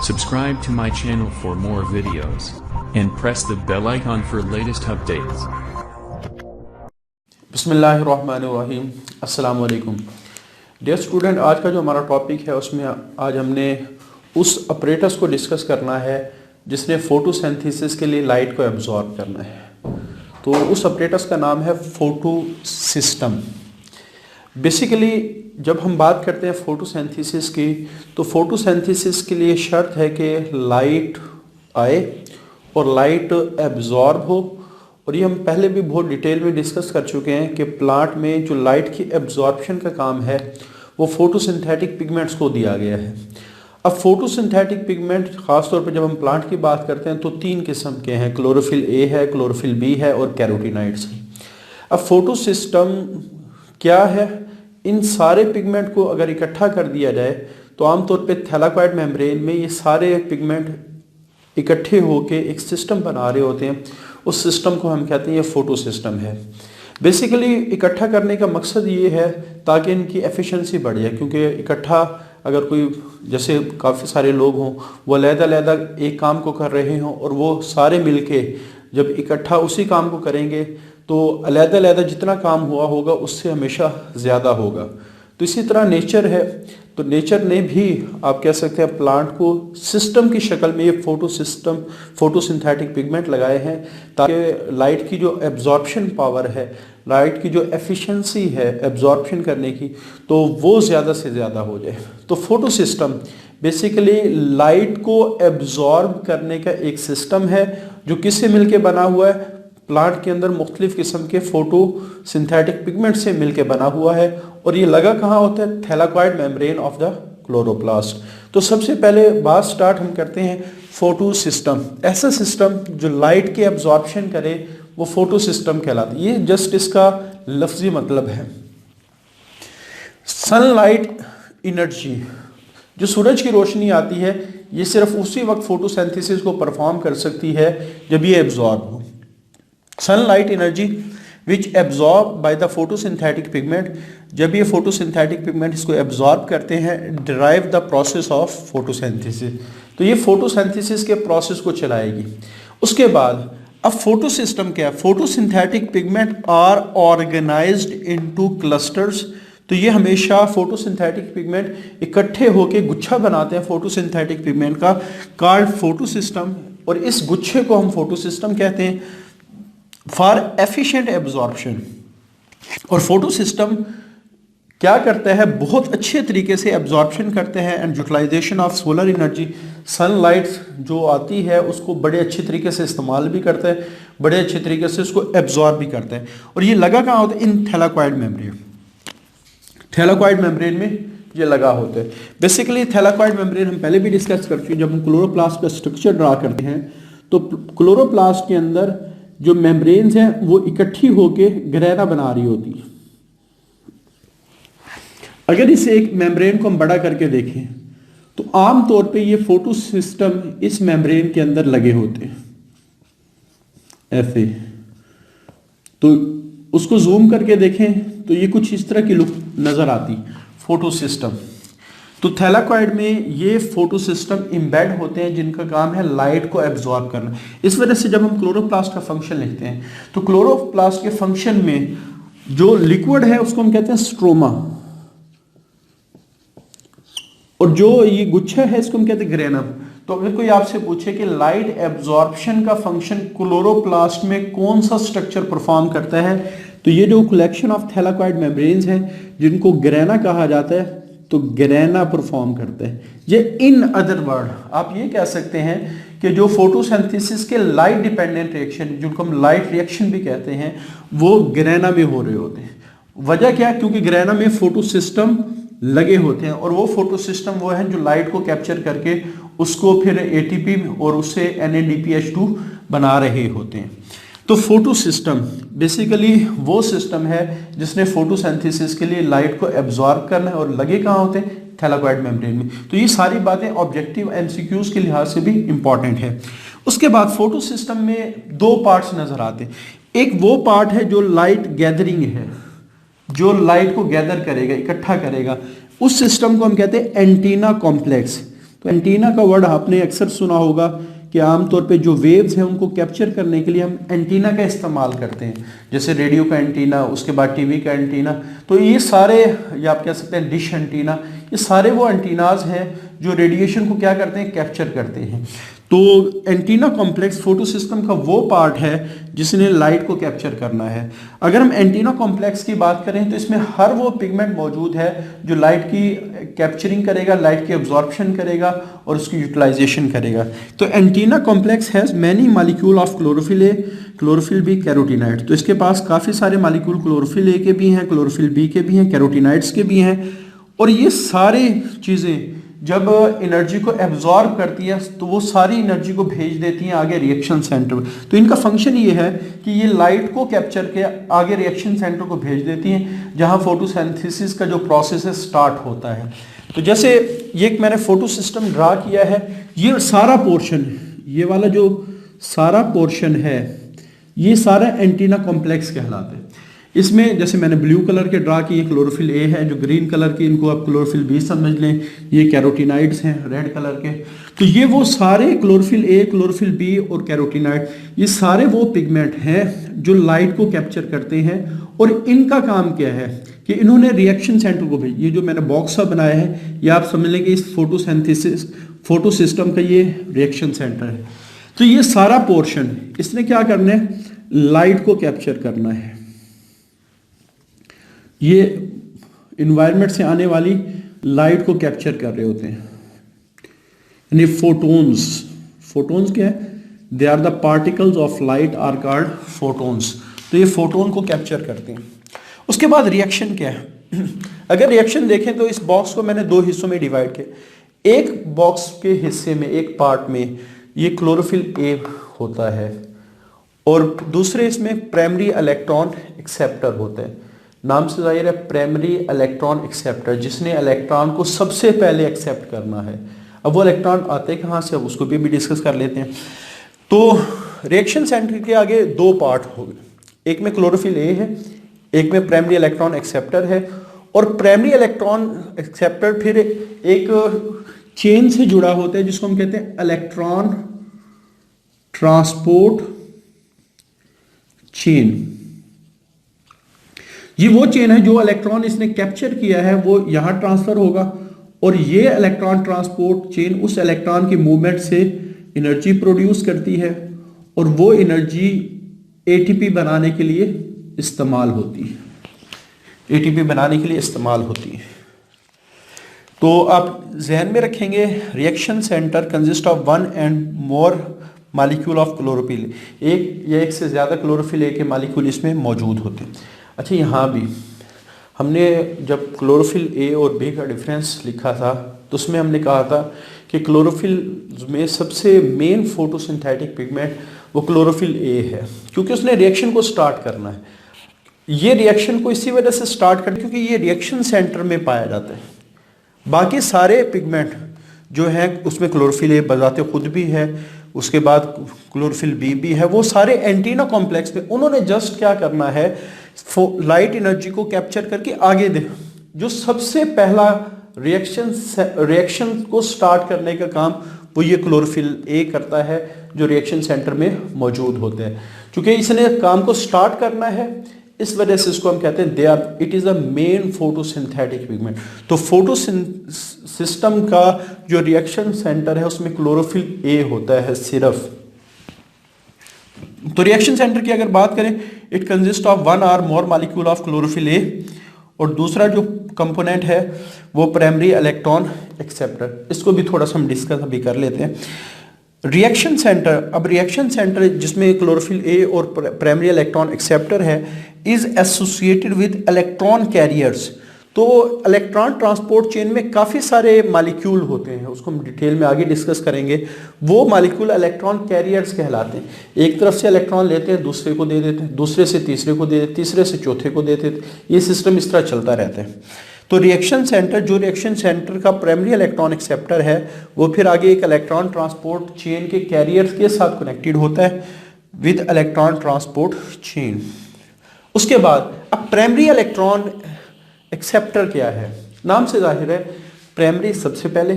Subscribe to my channel for more videos and press the bell icon for latest updates. बिस्मिल्लाहिर्रहमानिर्रहीम, अस्सलाम वालेकुम। Dear student, आज का जो हमारा टॉपिक है उसमें आज हमने उस ऑपरेटर्स को डिस्कस करना है जिसने फोटोसिंथेसिस के लिए लाइट को एब्जॉर्ब करना है। तो उस ऑपरेटर्स का नाम है फोटो सिस्टम। बेसिकली जब हम बात करते हैं फोटोसिंथेसिस की, तो फोटोसिंथेसिस के लिए शर्त है कि लाइट आए और लाइट एब्जॉर्ब हो। और ये हम पहले भी बहुत डिटेल में डिस्कस कर चुके हैं कि प्लांट में जो लाइट की एब्जॉर्प्शन का काम है वो फोटोसिंथेटिक पिगमेंट्स को दिया गया है। अब फोटोसिंथेटिक पिगमेंट ख़ासतौर पर जब हम प्लांट की बात करते हैं तो 3 किस्म के हैं, क्लोरोफिल ए है, क्लोरोफिल बी है और कैरोटीनॉइड्स है। अब फोटो सिस्टम क्या है? इन सारे पिगमेंट को अगर इकट्ठा कर दिया जाए तो आमतौर पे थैलाकोइड मेम्ब्रेन में ये सारे पिगमेंट इकट्ठे होके एक सिस्टम बना रहे होते हैं। उस सिस्टम को हम कहते हैं ये फोटो सिस्टम है। बेसिकली इकट्ठा करने का मकसद ये है ताकि इनकी एफिशिएंसी बढ़ जाए, क्योंकि इकट्ठा अगर कोई जैसे काफ़ी सारे लोग हों वो अलग-अलग एक काम को कर रहे हों और वो सारे मिलके जब इकट्ठा उसी काम को करेंगे तो अलग-अलग जितना काम हुआ होगा उससे हमेशा ज़्यादा होगा। तो इसी तरह नेचर है, तो नेचर ने भी आप कह सकते हैं प्लांट को सिस्टम की शक्ल में ये फोटोसिंथेटिक पिगमेंट लगाए हैं ताकि लाइट की जो एब्जॉर्प्शन पावर है, लाइट की जो एफिशिएंसी है एब्जॉर्प्शन करने की, तो वो ज़्यादा से ज़्यादा हो जाए। तो फोटो सिस्टम बेसिकली लाइट को एब्जॉर्ब करने का एक सिस्टम है जो किससे मिलके बना हुआ है? प्लांट के अंदर मुख्तलिफ किस्म के फोटो सिंथेटिक पिगमेंट से मिलके बना हुआ है। और ये लगा कहाँ होता है? थैलाकोइड मेम्ब्रेन ऑफ द क्लोरोप्लास्ट। तो सबसे पहले बात स्टार्ट हम करते हैं फोटो सिस्टम। ऐसा सिस्टम जो लाइट के एब्जॉर्प्शन करे वो फोटो सिस्टम कहलाता है। ये जस्ट इसका लफ्जी मतलब है। सनलाइट एनर्जी, जो सूरज की रोशनी आती है, ये सिर्फ उसी वक्त फोटोसिंथेसिस को परफॉर्म कर सकती है जब ये एब्जॉर्ब हो। Sunlight energy which absorb by the photosynthetic pigment, जब ये फोटोसिंथेटिक पिगमेंट इसको एब्जॉर्ब करते हैं, derive the process of photosynthesis, तो ये फोटोसिंथेसिस के प्रोसेस को चलाएगी। उसके बाद अब फोटो सिस्टम क्या है? Photosynthetic pigment are organised into clusters, तो ये हमेशा फोटोसिंथेटिक पिगमेंट इकट्ठे होकर गुच्छा बनाते हैं फोटोसिंथेटिक पिगमेंट का, कॉल्ड फोटो सिस्टम। और इस गुच्छे को हम फोटो सिस्टम कहते हैं फॉर एफिशिएंट एब्जॉर्प्शन। और फोटो सिस्टम क्या करता है? बहुत अच्छे तरीके से एब्जॉर्प्शन करते हैं and utilisation of solar energy, sunlight जो आती है उसको बड़े अच्छे तरीके से इस्तेमाल भी करता है, बड़े अच्छे तरीके से उसको एब्जॉर्ब भी करता है। और ये लगा कहाँ होता है? इन थैलाकोइड मेम्ब्रेन। थैलाकोइड मेम्ब्रेन में ये लगा होता है। बेसिकली थैलाकोइड मेम्ब्रेन हम पहले भी डिस्कस कर चुके हैं। जब हम क्लोरोप्लास्ट का स्ट्रक्चर ड्रा करते हैं तो क्लोरोप्लास्ट के अंदर जो मेम्ब्रेन्स हैं वो इकट्ठी होके ग्रैना बना रही होती है। अगर इसे एक मेम्ब्रेन को हम बड़ा करके देखें तो आम तौर पे ये फोटो सिस्टम इस मेम्ब्रेन के अंदर लगे होते हैं ऐसे। तो उसको जूम करके देखें तो ये कुछ इस तरह की लुक नजर आती फोटो सिस्टम। तो थैलाकोइड में ये फोटो सिस्टम एम्बेड होते हैं जिनका काम है लाइट को एब्जॉर्ब करना। इस वजह से जब हम क्लोरोप्लास्ट का फंक्शन लिखते हैं तो क्लोरोप्लास्ट के फंक्शन में जो लिक्विड है उसको हम कहते हैं स्ट्रोमा, और जो ये गुच्छा है इसको हम कहते हैं ग्रेनम। तो अगर कोई आपसे पूछे कि लाइट एब्जॉर्प्शन का फंक्शन क्लोरोप्लास्ट में कौन सा स्ट्रक्चर परफॉर्म करता है, तो ये जो कलेक्शन ऑफ थैलाकोइड मेम्ब्रेन्स हैं जिनको ग्रेना कहा जाता है, तो ग्रेना परफॉर्म करता है। ये इन अदर वर्ड आप ये कह सकते हैं कि जो फोटोसिंथेसिस के लाइट डिपेंडेंट रिएक्शन, जिनको हम लाइट रिएक्शन भी कहते हैं, वो ग्रेना में हो रहे होते हैं। वजह क्या? क्योंकि ग्रेना में फोटो सिस्टम लगे होते हैं और वो फोटो सिस्टम वो है जो लाइट को कैप्चर करके उसको फिर एटीपी और उससे NADPH2 बना रहे होते हैं। तो फोटो सिस्टम बेसिकली वो सिस्टम है जिसने फोटोसिंथेसिस के लिए लाइट को एब्जॉर्ब करना है और लगे कहाँ होते हैं? थैलाकोइड मेम्ब्रेन में। तो ये सारी बातें ऑब्जेक्टिव MCQs के लिहाज से भी इंपॉर्टेंट है। उसके बाद फोटो सिस्टम में 2 पार्ट्स नजर आते हैं। एक वो पार्ट है जो लाइट गैदरिंग है, जो लाइट को गैदर करेगा, इकट्ठा करेगा, उस सिस्टम को हम कहते हैं एंटीना कॉम्प्लेक्स। तो एंटीना का वर्ड आपने अक्सर सुना होगा कि आमतौर पे जो वेव्स हैं उनको कैप्चर करने के लिए हम एंटीना का इस्तेमाल करते हैं, जैसे रेडियो का एंटीना, उसके बाद टीवी का एंटीना। तो ये सारे, या आप कह सकते हैं डिश एंटीना, ये सारे वो एंटीनाज हैं जो रेडिएशन को क्या करते हैं, कैप्चर करते हैं। तो एंटीना कॉम्प्लेक्स फोटो सिस्टम का वो पार्ट है जिसने लाइट को कैप्चर करना है। अगर हम एंटीना कॉम्प्लेक्स की बात करें तो इसमें हर वो पिगमेंट मौजूद है जो लाइट की कैप्चरिंग करेगा, लाइट की एब्जॉर्प्शन करेगा और उसकी यूटिलाइजेशन करेगा। तो antenna complex has many molecule of chlorophyll a, chlorophyll b, carotenoid. तो इसके पास काफ़ी सारे मॉलिक्यूल क्लोरोफिल ए के भी हैं, क्लोरोफिल बी के भी हैं, कैरोटीनाइड्स के भी हैं। और ये सारी चीज़ें जब एनर्जी को एब्जॉर्ब करती है तो वो सारी एनर्जी को भेज देती हैं आगे रिएक्शन सेंटर। तो इनका फंक्शन ये है कि ये लाइट को कैप्चर के आगे रिएक्शन सेंटर को भेज देती हैं, जहां फोटोसिंथेसिस का जो प्रोसेस है स्टार्ट होता है। तो जैसे ये मैंने फोटो सिस्टम ड्रा किया है, ये सारा पोर्शन, ये वाला जो सारा पोर्शन है, ये सारा एंटीना कॉम्प्लेक्स कहलाता है। इसमें जैसे मैंने ब्लू कलर के ड्रा किए, क्लोरोफिल ए है, जो ग्रीन कलर की इनको आप क्लोरोफिल बी समझ लें, ये कैरोटीनाइड्स हैं रेड कलर के। तो ये वो सारे क्लोरोफिल ए, क्लोरोफिल बी और कैरोटीनाइड, ये सारे वो पिगमेंट हैं जो लाइट को कैप्चर करते हैं। और इनका काम क्या है कि इन्होंने रिएक्शन सेंटर को भेज, ये जो मैंने बॉक्स सा बनाया है, ये आप समझ लें कि इस फोटोसिंथेसिस फोटो सिस्टम का ये रिएक्शन सेंटर है। तो ये सारा पोर्शन इसने क्या करना है, लाइट को कैप्चर करना है। ये इन्वायरमेंट से आने वाली लाइट को कैप्चर कर रहे होते हैं, यानी फोटोन्स। फोटोन्स क्या है, they are the particles of light are called photons. तो ये फोटोन को कैप्चर करते हैं। उसके बाद रिएक्शन क्या है, अगर रिएक्शन देखें तो इस बॉक्स को मैंने दो हिस्सों में डिवाइड किया। एक बॉक्स के हिस्से में, एक पार्ट में ये क्लोरोफिल ए होता है और दूसरे इसमें प्राइमरी इलेक्ट्रॉन एक्सेप्टर होते हैं। नाम से जाहिर है प्राइमरी इलेक्ट्रॉन एक्सेप्टर, जिसने इलेक्ट्रॉन को सबसे पहले एक्सेप्ट करना है। अब वो इलेक्ट्रॉन आते कहाँ से, अब उसको भी डिस्कस कर लेते हैं। तो रिएक्शन सेंटर के आगे दो पार्ट हो गए, एक में क्लोरोफिल ए है, एक में प्राइमरी इलेक्ट्रॉन एक्सेप्टर है। और प्राइमरी इलेक्ट्रॉन एक्सेप्टर फिर एक चेन से जुड़ा होता है जिसको हम कहते हैं इलेक्ट्रॉन ट्रांसपोर्ट चेन। ये वो चेन है जो इलेक्ट्रॉन इसने कैप्चर किया है वो यहां ट्रांसफर होगा, और ये इलेक्ट्रॉन ट्रांसपोर्ट चेन उस इलेक्ट्रॉन की मूवमेंट से एनर्जी प्रोड्यूस करती है और वो एनर्जी एटीपी बनाने के लिए इस्तेमाल होती है। एटीपी बनाने के लिए इस्तेमाल होती है। तो आप जहन में रखेंगे, reaction centre consist of one and more molecule of chlorophyll. एक या एक से ज़्यादा क्लोरोफिल ए के मॉलिक्यूल इसमें मौजूद होते हैं। अच्छा, यहाँ भी हमने जब क्लोरोफिल ए और बी का डिफरेंस लिखा था तो उसमें हमने कहा था कि क्लोरोफिल में सबसे मेन फोटोसिंथेटिक पिगमेंट वो क्लोरोफिल ए है, क्योंकि उसने रिएक्शन को स्टार्ट करना है। ये रिएक्शन को इसी वजह से स्टार्ट करना क्योंकि ये रिएक्शन सेंटर में पाया जाता है। बाकी सारे पिगमेंट जो हैं उसमें क्लोरोफिल ए बजाते खुद भी है, उसके बाद क्लोरोफिल बी भी है, वो सारे एंटीना कॉम्प्लेक्स में उन्होंने जस्ट क्या करना है, लाइट एनर्जी को कैप्चर करके आगे दे। जो सबसे पहला रिएक्शन को स्टार्ट करने का काम वो ये क्लोरोफिल ए करता है जो रिएक्शन सेंटर में मौजूद होते हैं। क्योंकि इसने काम को स्टार्ट करना है, इस वजह से इसको हम कहते हैं they are, it is a main photosynthetic pigment. तो फोटो सिस्टम का जो रिएक्शन सेंटर है उसमें क्लोरोफिल ए होता है सिर्फ। तो रिएक्शन सेंटर की अगर बात करें, it consist of one or more molecule of chlorophyll a, और दूसरा जो कंपोनेंट है वो प्राइमरी इलेक्ट्रॉन एक्सेप्टर। इसको भी थोड़ा सा हम डिस्कस अभी कर लेते हैं। रिएक्शन सेंटर, अब रिएक्शन सेंटर जिसमें क्लोरोफिल ए और प्राइमरी इलेक्ट्रॉन एक्सेप्टर है, is associated with electron carriers. तो इलेक्ट्रॉन ट्रांसपोर्ट चेन में काफ़ी सारे मॉलिक्यूल होते हैं, उसको हम डिटेल में आगे डिस्कस करेंगे। वो मॉलिक्यूल इलेक्ट्रॉन कैरियर्स कहलाते हैं। एक तरफ से इलेक्ट्रॉन लेते हैं, दूसरे को दे देते हैं, दूसरे से तीसरे को दे देते हैं, तीसरे से चौथे को देते हैं। ये सिस्टम इस तरह चलता रहता है। तो रिएक्शन सेंटर, जो रिएक्शन सेंटर का प्राइमरी इलेक्ट्रॉन एक्सेप्टर है, वो फिर आगे एक इलेक्ट्रॉन ट्रांसपोर्ट चेन के कैरियर्स के साथ कनेक्टेड होता है विद इलेक्ट्रॉन ट्रांसपोर्ट चेन। उसके बाद अब प्राइमरी इलेक्ट्रॉन एक्सेप्टर क्या है, नाम से जाहिर है प्राइमरी सबसे पहले,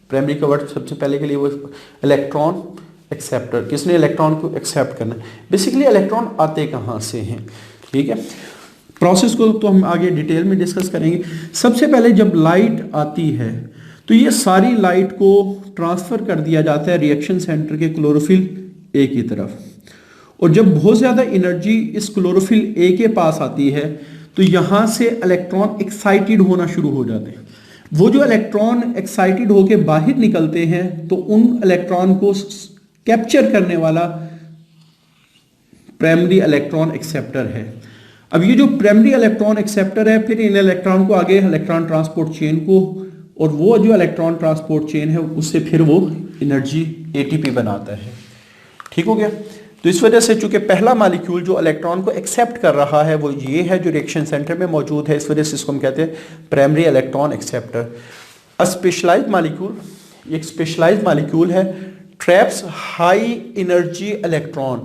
प्राइमरी का वर्ड सबसे पहले के लिए वो इलेक्ट्रॉन एक्सेप्टर, किसने इलेक्ट्रॉन को एक्सेप्ट करना है। बेसिकली इलेक्ट्रॉन आते कहाँ से हैं, ठीक है। प्रोसेस को तो हम आगे डिटेल में डिस्कस करेंगे। सबसे पहले जब लाइट आती है तो ये सारी लाइट को ट्रांसफर कर दिया जाता है रिएक्शन सेंटर के क्लोरोफिल ए की तरफ, और जब बहुत ज़्यादा एनर्जी इस क्लोरोफिल ए के पास आती है तो यहाँ से इलेक्ट्रॉन एक्साइटेड होना शुरू हो जाते हैं। वो जो इलेक्ट्रॉन एक्साइटेड होके बाहर निकलते हैं तो उन इलेक्ट्रॉन को कैप्चर करने वाला प्राइमरी इलेक्ट्रॉन एक्सेप्टर है। अब ये जो प्राइमरी इलेक्ट्रॉन एक्सेप्टर है फिर इन इलेक्ट्रॉन को आगे इलेक्ट्रॉन ट्रांसपोर्ट चेन को, और वो जो इलेक्ट्रॉन ट्रांसपोर्ट चेन है उससे फिर वो एनर्जी एटीपी बनाता है, ठीक हो गया। तो इस वजह से चूंकि पहला मॉलिक्यूल जो इलेक्ट्रॉन को एक्सेप्ट कर रहा है वो ये है जो रिएक्शन सेंटर में मौजूद है, इस वजह से इसको हम कहते हैं प्राइमरी इलेक्ट्रॉन एक्सेप्टर। अ स्पेशलाइज्ड मॉलिक्यूल, एक स्पेशलाइज्ड मॉलिक्यूल है, ट्रैप्स हाई एनर्जी इलेक्ट्रॉन,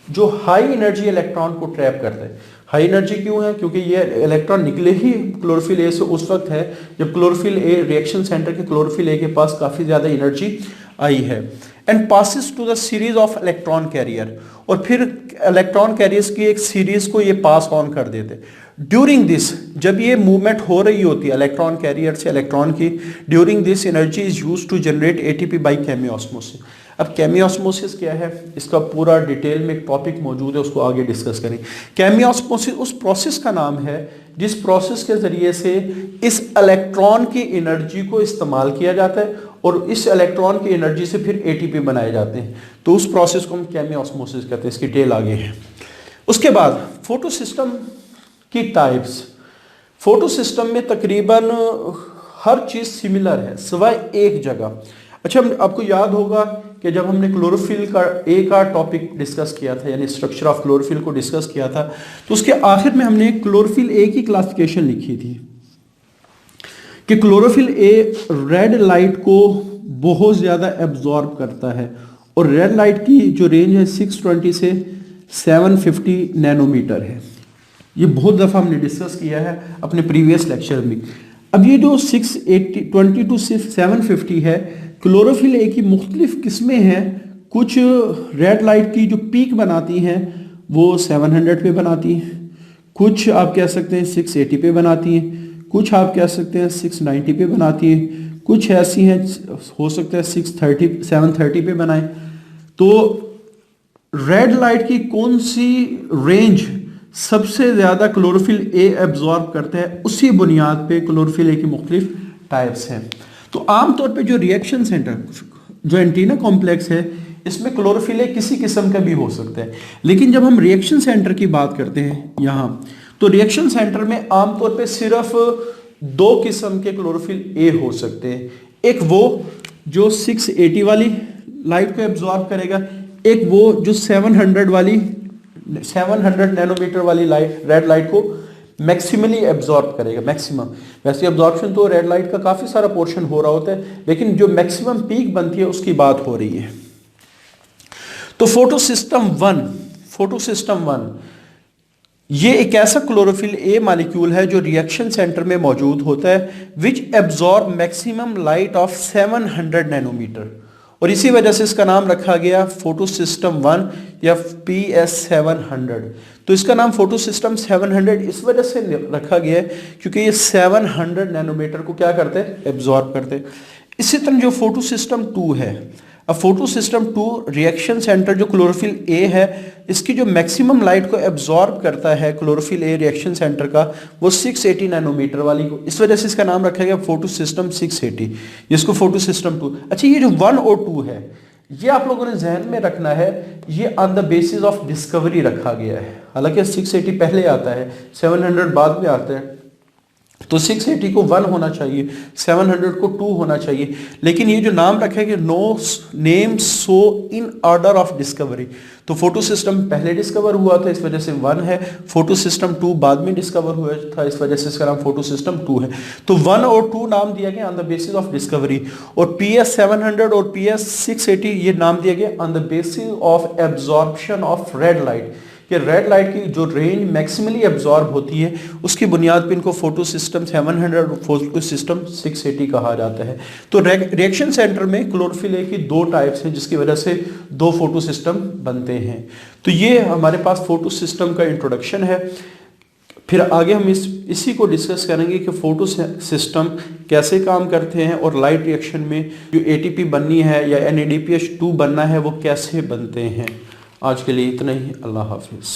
जो हाई एनर्जी इलेक्ट्रॉन को ट्रैप करता है। हाई एनर्जी क्यों है? क्योंकि ये इलेक्ट्रॉन निकले ही क्लोरोफिल ए से उस वक्त है जब क्लोरोफिल ए रिएक्शन सेंटर के क्लोरोफिल ए के पास काफ़ी ज़्यादा एनर्जी आई है, and passes to the series of electron carrier, और फिर इलेक्ट्रॉन कैरियर्स की एक सीरीज को ये पास ऑन कर देते। ड्यूरिंग दिस, जब ये मूवमेंट हो रही होती है इलेक्ट्रॉन कैरियर से इलेक्ट्रॉन की, during this energy is used to generate ATP by chemiosmosis. अब केमियोस्मोसिस क्या है, इसका पूरा डिटेल में एक टॉपिक मौजूद है, उसको आगे डिस्कस करें। केमियोस्मोसिस उस प्रोसेस का नाम है जिस प्रोसेस के जरिए से इस इलेक्ट्रॉन की एनर्जी को इस्तेमाल किया जाता है और इस इलेक्ट्रॉन की एनर्जी से फिर एटीपी बनाए जाते हैं, तो उस प्रोसेस को हम केमियोस्मोसिस कहते हैं। इसकी डिटेल आगे है। उसके बाद फोटो सिस्टम की टाइप्स। फोटो सिस्टम में तकरीबन हर चीज़ सिमिलर है सिवाय एक जगह। अच्छा, आपको याद होगा कि जब हमने क्लोरोफिल का ए का टॉपिक डिस्कस किया था, यानी स्ट्रक्चर ऑफ क्लोरोफिल को डिस्कस किया था, तो उसके आखिर में हमने क्लोरोफिल ए की क्लासिफिकेशन लिखी थी कि क्लोरोफिल ए रेड लाइट को बहुत ज़्यादा एब्जॉर्ब करता है, और रेड लाइट की जो रेंज है 620 से 750 नैनोमीटर है। ये बहुत दफ़ा हमने डिस्कस किया है अपने प्रीवियस लेक्चर में। अब ये जो 620 टू 750 है, क्लोरोफिल ए की मुख्तलिफ किस्में हैं। कुछ रेड लाइट की जो पीक बनाती हैं वो 700 पे बनाती हैं, कुछ आप कह सकते हैं 680 पे बनाती हैं, कुछ आप कह सकते हैं 690 पे बनाती हैं, कुछ ऐसी हैं हो सकता है 730 पे बनाएं। तो रेड लाइट की कौन सी रेंज सबसे ज़्यादा क्लोरोफिल ए एब्जॉर्ब करता है, उसी बुनियाद पे क्लोरोफिल ए की मुख्तलिफ टाइप्स हैं। तो आमतौर पे जो रिएक्शन सेंटर, जो एंटीना कॉम्प्लेक्स है, इसमें क्लोरोफिल ए किसी किस्म का भी हो सकता है, लेकिन जब हम रिएक्शन सेंटर की बात करते हैं यहाँ, तो रिएक्शन सेंटर में आमतौर पे सिर्फ दो किस्म के क्लोरोफिल ए हो सकते हैं। एक वो जो 680 वाली लाइट को एब्जॉर्ब करेगा, एक वो जो 700 नैनोमीटर वाली लाइट, रेड लाइट को मैक्सिमली एब्जॉर्ब करेगा। मैक्सिमम, वैसे एब्जॉर्प्शन तो रेड लाइट का काफ़ी सारा पोर्शन हो रहा होता है, लेकिन जो मैक्सिमम पीक बनती है उसकी बात हो रही है। तो फोटो सिस्टम वन ये एक ऐसा क्लोरोफिल ए मॉलिक्यूल है जो रिएक्शन सेंटर में मौजूद होता है, which absorb maximum light of 700 nanometre, और इसी वजह से इसका नाम रखा गया फोटो सिस्टम 1 या PS700। तो इसका नाम फोटो सिस्टम 700 इस वजह से रखा गया है क्योंकि ये 700 नैनोमीटर को क्या करते हैं, एब्जॉर्ब करते हैं। इसी तरह जो फोटो सिस्टम 2 है, अब फोटो सिस्टम 2 रिएक्शन सेंटर जो क्लोरोफिल ए है, इसकी जो मैक्सिमम लाइट को एब्जॉर्ब करता है क्लोरोफिल ए रिएक्शन सेंटर का, वो 680 नैनोमीटर वाली को, इस वजह से इसका नाम रखा गया फोटो सिस्टम 680, जिसको फोटो सिस्टम 2। अच्छा, ये जो 1 और 2 है, ये आप लोगों ने जहन में रखना है, ये on the basis of discovery रखा गया है। हालांकि 680 पहले आता है, 700 बाद में आता है, तो 680 को 1 होना चाहिए, 700 को 2 होना चाहिए, लेकिन ये जो नाम रखा है कि no name so in order of discovery, तो फोटो सिस्टम पहले डिस्कवर हुआ था, इस वजह से 1 है। फोटो सिस्टम 2 बाद में डिस्कवर हुआ था, इस वजह से इसका नाम फोटो सिस्टम 2 है। तो 1 और 2 नाम दिया गया on the basis of discovery, और PS700 और PS680 ये नाम दिया गया on the basis of absorption of red light, कि कि रेड लाइट की जो रेंज मैक्सिमली एब्जॉर्ब होती है उसकी बुनियाद पर इनको फोटो सिस्टम 700 और फोटो सिस्टम 680 कहा जाता है। तो रिएक्शन सेंटर में क्लोरोफिल ए की दो टाइप्स हैं जिसकी वजह से दो फोटो सिस्टम बनते हैं। तो ये हमारे पास फोटो सिस्टम का इंट्रोडक्शन है। फिर आगे हम इसी को डिस्कस करेंगे कि फोटो सिस्टम कैसे काम करते हैं और लाइट रिएक्शन में जो एटीपी बननी है या NADPH2 बनना है वो कैसे बनते हैं। आज के लिए इतना ही। अल्लाह हाफिज़।